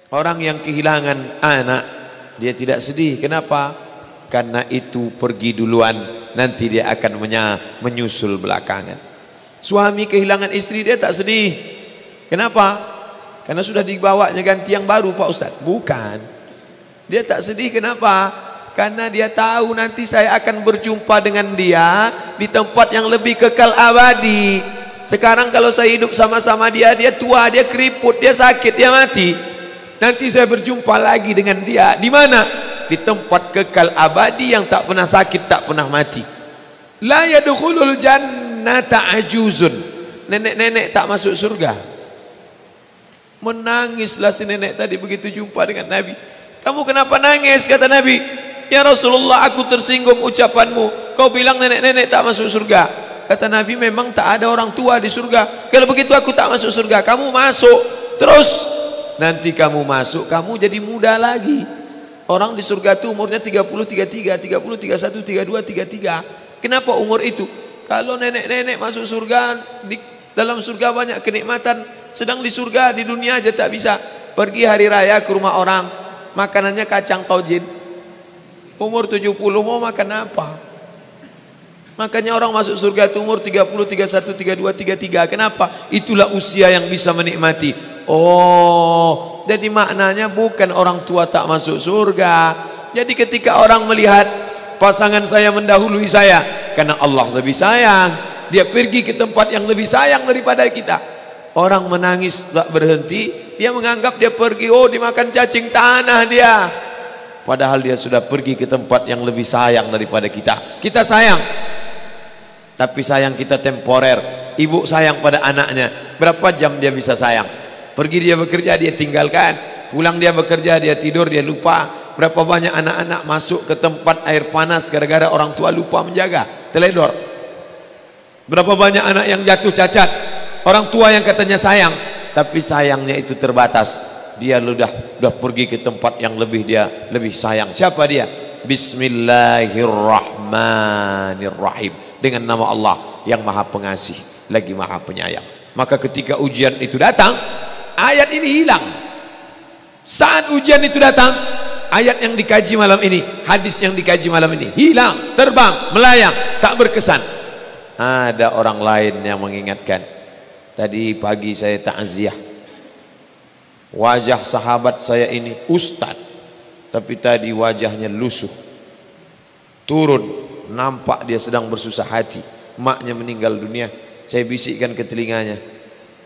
Orang yang kehilangan anak, dia tidak sedih. Kenapa? Karena itu pergi duluan, nanti dia akan menyusul belakangan. Suami kehilangan istri, dia tak sedih. Kenapa? Karena sudah dibawanya ganti yang baru, Pak Ustadz. Bukan. Dia tak sedih, kenapa? Karena dia tahu nanti saya akan berjumpa dengan dia di tempat yang lebih kekal abadi. Sekarang kalau saya hidup sama-sama dia, dia tua, dia keriput, dia sakit, dia mati. Nanti saya berjumpa lagi dengan dia. Di mana? Di tempat kekal abadi yang tak pernah sakit, tak pernah mati. La yadkhulul jannata ajuzun. Nenek-nenek tak masuk surga. Menangislah si nenek tadi begitu jumpa dengan Nabi. Kamu kenapa nangis? Kata Nabi. Ya Rasulullah, aku tersinggung ucapanmu. Kau bilang nenek-nenek tak masuk surga. Kata Nabi, memang tak ada orang tua di surga. Kalau begitu aku tak masuk surga. Kamu masuk. Terus nanti kamu masuk, kamu jadi muda lagi. Orang di surga itu umurnya 30, 33, 30, 31, 32, 33. Kenapa umur itu? Kalau nenek-nenek masuk surga, di dalam surga banyak kenikmatan. Sedang di surga, di dunia aja tak bisa. Pergi hari raya ke rumah orang, makanannya kacang taujin. Umur 70 mau makan apa? Makanya orang masuk surga itu umur 30, 31, 32, 33. Kenapa? Itulah usia yang bisa menikmati. Oh, jadi maknanya bukan orang tua tak masuk surga. Jadi ketika orang melihat pasangan saya mendahului saya, karena Allah lebih sayang, dia pergi ke tempat yang lebih sayang daripada kita. Orang menangis tak berhenti, dia menganggap dia pergi, oh dimakan cacing tanah dia. Padahal dia sudah pergi ke tempat yang lebih sayang daripada kita. Kita sayang, tapi sayang kita temporer. Ibu sayang pada anaknya, berapa jam dia bisa sayang? Pergi dia bekerja, dia tinggalkan. Pulang dia bekerja, dia tidur, dia lupa. Berapa banyak anak-anak masuk ke tempat air panas gara-gara orang tua lupa menjaga, teledor. Berapa banyak anak yang jatuh cacat, orang tua yang katanya sayang, tapi sayangnya itu terbatas. Dia sudah pergi ke tempat yang dia lebih sayang. Siapa dia? Bismillahirrahmanirrahim. Dengan nama Allah yang Maha Pengasih lagi Maha Penyayang. Maka ketika ujian itu datang, ayat ini hilang. Saat ujian itu datang, ayat yang dikaji malam ini, hadis yang dikaji malam ini hilang, terbang, melayang, tak berkesan. Ada orang lain yang mengingatkan. Tadi pagi saya takziah, wajah sahabat saya ini ustad, tapi tadi wajahnya lusuh. Turun, nampak dia sedang bersusah hati. Maknya meninggal dunia. Saya bisikkan ke telinganya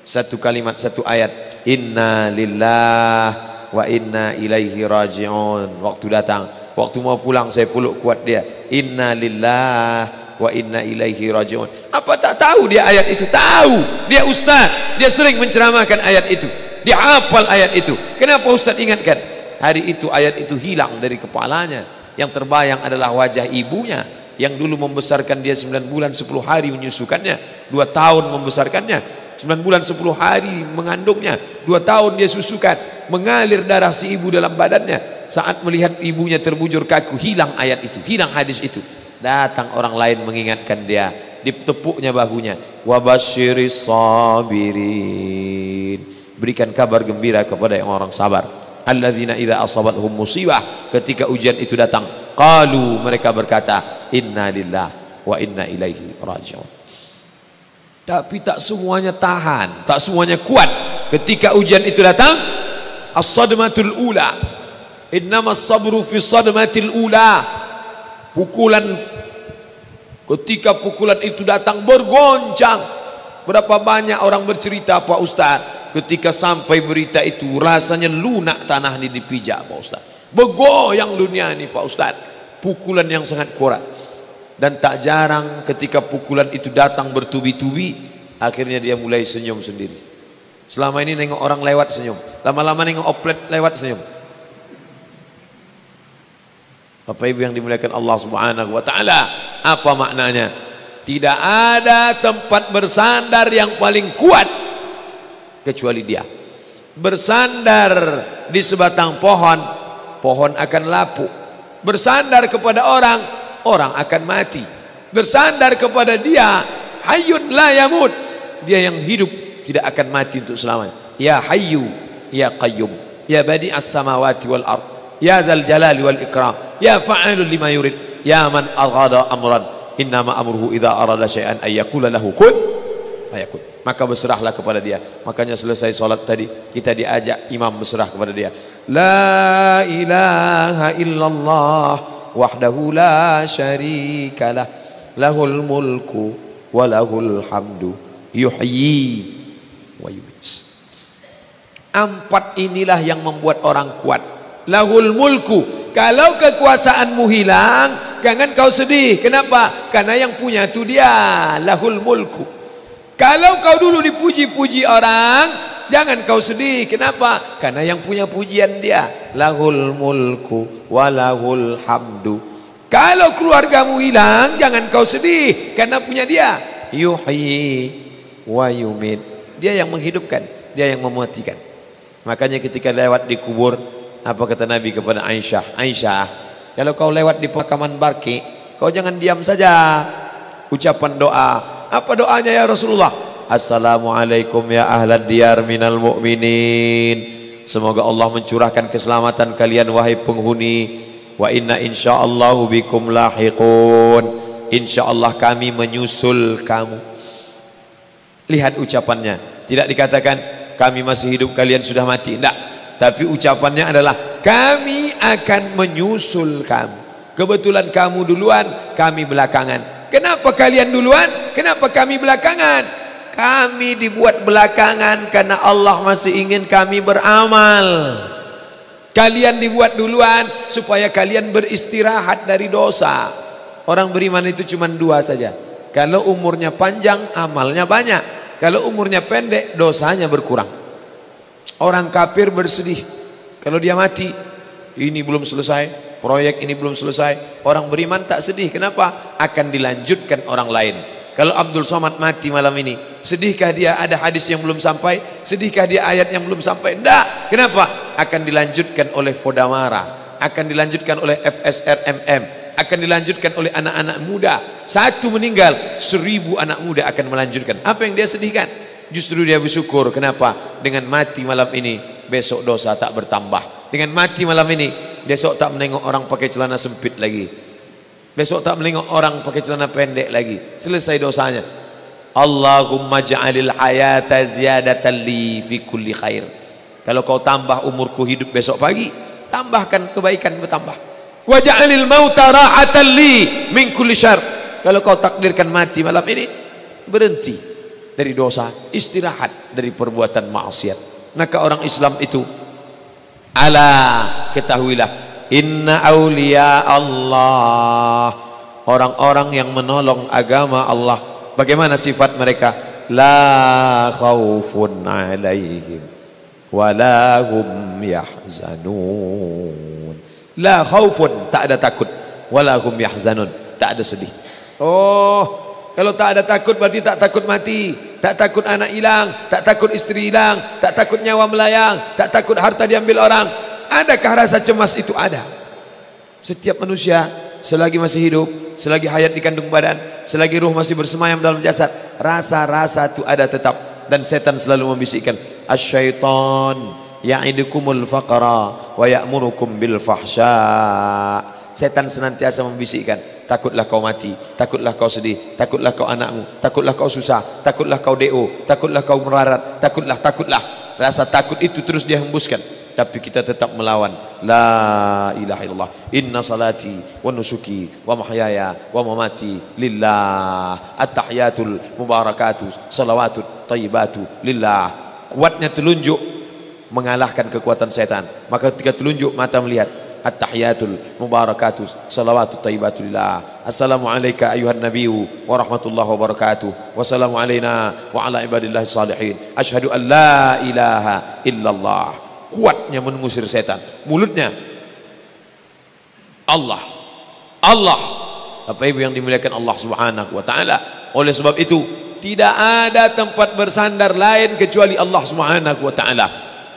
satu kalimat, satu ayat, inna lillah wa inna ilaihi raji'un. Waktu datang, waktu mau pulang saya peluk kuat dia, inna lillah wa inna ilaihi raji'un. Apa tak tahu dia ayat itu? Tahu, dia ustaz, dia sering menceramahkan ayat itu, dia hafal ayat itu. Kenapa ustaz ingatkan? Hari itu ayat itu hilang dari kepalanya. Yang terbayang adalah wajah ibunya yang dulu membesarkan dia 9 bulan 10 hari menyusukannya, 2 tahun membesarkannya, 9 bulan 10 hari mengandungnya, 2 tahun dia susukan, mengalir darah si ibu dalam badannya. Saat melihat ibunya terbujur kaku, hilang ayat itu, hilang hadis itu. Datang orang lain mengingatkan dia, ditepuknya bahunya, wabasyiris sabirin, berikan kabar gembira kepada yang orang sabar. Alladzina idza asabathum musibah, ketika ujian itu datang, qalu, mereka berkata, inna lillah wa inna ilaihi raji'un. Tapi tak semuanya tahan, tak semuanya kuat. Ketika ujian itu datang, as-sadmatul ula, innamas sabru fi sadmatil ula. Pukulan, ketika pukulan itu datang bergoncang. Berapa banyak orang bercerita, Pak Ustaz, ketika sampai berita itu rasanya lunak tanah ini dipijak, Pak Ustaz. Bergoyang dunia ini, Pak Ustaz. Pukulan yang sangat kuat. Dan tak jarang ketika pukulan itu datang bertubi-tubi, akhirnya dia mulai senyum sendiri. Selama ini nengok orang lewat senyum, lama-lama nengok oplet lewat senyum. Bapak Ibu yang dimuliakan Allah Subhanahu wa taala, apa maknanya? Tidak ada tempat bersandar yang paling kuat kecuali dia. Bersandar di sebatang pohon, pohon akan lapuk. Bersandar kepada orang, orang akan mati. Bersandar kepada dia, hayyun la yamut, dia yang hidup tidak akan mati untuk selamanya. Ya hayyu ya qayyum ya badi'as samawati wal ard, ya zal jalali wal ikram, ya fa'alul lima yurid, ya man aghada amran, innama amruhu idza arada syai'an ay yaqula lahu kun fayakun. Maka berserahlah kepada dia. Makanya selesai salat tadi kita diajak imam berserah kepada dia. La ilaha illallah wahdahu la syarikalah, lahul mulku wa lahul hamdu yuhyi wa yumiit. Empat inilah yang membuat orang kuat. Lahul mulku, kalau kekuasaanmu hilang jangan kau sedih. Kenapa? Karena yang punya itu dia. Lahul mulku. Kalau kau dulu dipuji-puji orang, jangan kau sedih. Kenapa? Karena yang punya pujian dia. Lahul mulku wa lahul hamdu. Kalau keluargamu hilang jangan kau sedih, karena punya dia. Yuhyi wa yumiit. Dia yang menghidupkan, dia yang mematikan. Makanya ketika lewat di kubur, apa kata Nabi kepada Aisyah? Aisyah, kalau kau lewat di pemakaman Baqi, kau jangan diam saja. Ucapan doa. Apa doanya ya Rasulullah? Assalamualaikum ya ahlad diyar minal mu'minin. Semoga Allah mencurahkan keselamatan kalian wahai penghuni. Wa inna insyaallahu bikum lahiqun. Insyaallah kami menyusul kamu. Lihat ucapannya. Tidak dikatakan kami masih hidup kalian sudah mati. Tidak. Tapi ucapannya adalah kami akan menyusul kamu. Kebetulan kamu duluan, kami belakangan. Kenapa kalian duluan? Kenapa kami belakangan? Kami dibuat belakangan karena Allah masih ingin kami beramal. Kalian dibuat duluan supaya kalian beristirahat dari dosa. Orang beriman itu cuma dua saja. Kalau umurnya panjang, amalnya banyak. Kalau umurnya pendek, dosanya berkurang. Orang kafir bersedih kalau dia mati, ini belum selesai, proyek ini belum selesai. Orang beriman tak sedih. Kenapa? Akan dilanjutkan orang lain. Kalau Abdul Somad mati malam ini, sedihkah dia ada hadis yang belum sampai? Sedihkah dia ayat yang belum sampai? Tidak. Kenapa? Akan dilanjutkan oleh Fodamara, akan dilanjutkan oleh FSRMM, akan dilanjutkan oleh anak-anak muda. Satu meninggal, 1000 anak muda akan melanjutkan. Apa yang dia sedihkan? Justru dia bersyukur. Kenapa? Dengan mati malam ini, besok dosa tak bertambah. Dengan mati malam ini, besok tak menengok orang pakai celana sempit lagi. Besok tak menengok orang pakai celana pendek lagi. Selesai dosanya. Allahumma ja'alil hayata ziyadatan li fi kulli khair. Kalau kau tambah umurku hidup besok pagi, tambahkan kebaikan bertambah. Wa ja'alil mauta rahatan li min kulli syarr. Kalau kau takdirkan mati malam ini, berhenti dari dosa, istirahat dari perbuatan maksiat. Maka orang Islam itu, ala, ketahuilah, inna awliya Allah, orang-orang yang menolong agama Allah, bagaimana sifat mereka? La khaufun alaihim wala hum yahzanun. La khaufun, tak ada takut, wala hum yahzanun, tak ada sedih. Oh, kalau tak ada takut berarti tak takut mati, tak takut anak hilang, tak takut istri hilang, tak takut nyawa melayang, tak takut harta diambil orang. Adakah rasa cemas itu? Ada. Setiap manusia selagi masih hidup, selagi hayat di kandung badan, selagi ruh masih bersemayam dalam jasad, rasa-rasa itu ada tetap. Dan setan selalu membisikkan, asyaitan ya'idukumul faqra wa ya'murukum bil fahsya. Setan senantiasa membisikkan, takutlah kau mati, takutlah kau sedih, takutlah kau anakmu, takutlah kau susah, takutlah kau DO, takutlah kau melarat, takutlah. Rasa takut itu terus dia hembuskan. Tapi kita tetap melawan. La ilaha illallah. Inna salati wa nusuki wa mahyaya wa mamati lillah. At-tahiyatul mubarakatuh salawatut tayyibatu lillah. Kuatnya telunjuk mengalahkan kekuatan setan. Maka ketika telunjuk mata melihat, at-tahiyatul mubarakatuh salawatut tayyibatu lillah. Assalamualaikum ayuhan nabiyyu wa rahmatullahi wa barakatuh. Wassalamu alaina wa ala ibadillahi salihin. Asyhadu an la ilaha illallah. Kuatnya mengusir setan. Mulutnya Allah. Bapak Ibu yang dimuliakan Allah Subhanahu wa taala. Oleh sebab itu, tidak ada tempat bersandar lain kecuali Allah Subhanahu wa taala.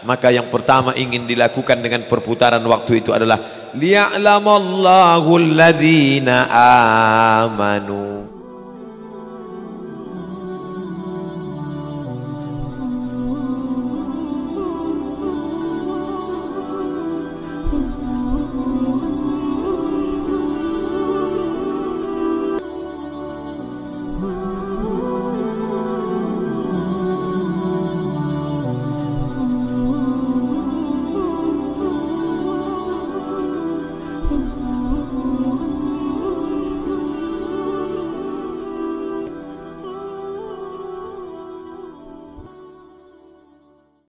Maka yang pertama ingin dilakukan dengan perputaran waktu itu adalah liya'lamallahu alladzina amanu.